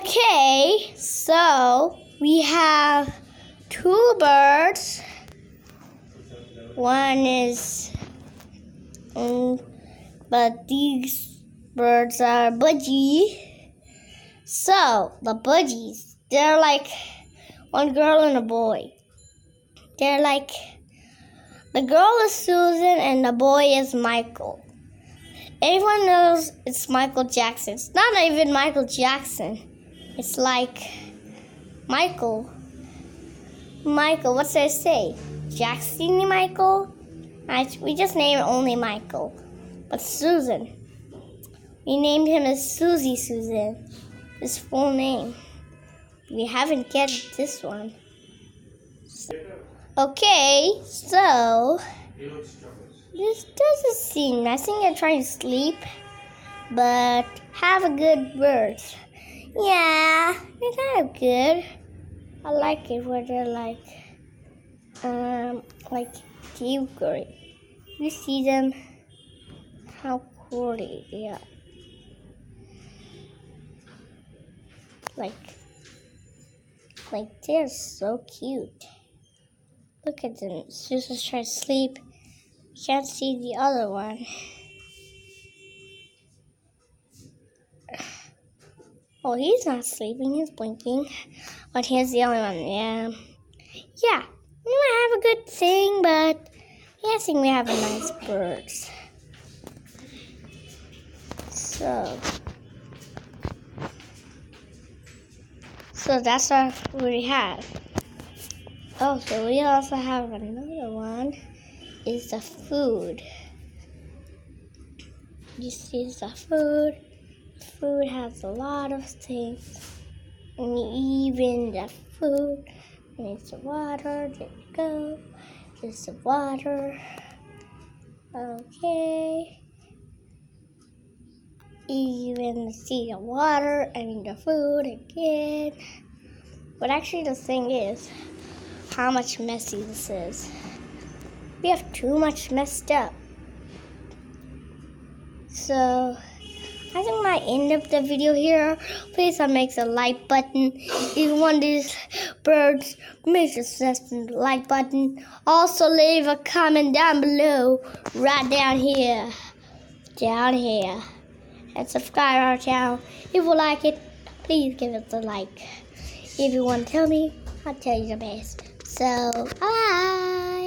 Okay, so we have two birds. One is, but these birds are budgie. So the budgies, they're like one girl and a boy. They're like, the girl is Susan and the boy is Michael. Everyone knows it's Michael Jackson. It's not even Michael Jackson. It's like Michael, what's there to say? Jackson Michael? We just named it only Michael. But Susan, we named him as Susie Susan, his full name. We haven't get this one. Okay, so this doesn't seem nice. I think they're trying to sleep, but have a good birth. Yeah, they're kind of good. I like it where they're like deep green. You see them, how cool they are. Like they're so cute. Look at them. Susan's trying to sleep. You can't see the other one. Oh, he's not sleeping. He's blinking. But here's the other one. Yeah. We might have a good thing, but I think we have a nice birds. So that's what we have. Oh, so we also have another one. Is the food. You see the food. Food has a lot of things. And even the food needs the water. There you go. Just the water. Okay. Even see the water and the food again. But actually the thing is how much messy this is. We have too much messed up. So I think I end up the video here. Please make the like button. If you want these birds, make sure to press the like button. Also leave a comment down below, right down here. And subscribe to our channel. If you like it, please give it a like. If you want to tell me, I'll tell you the best. So, bye.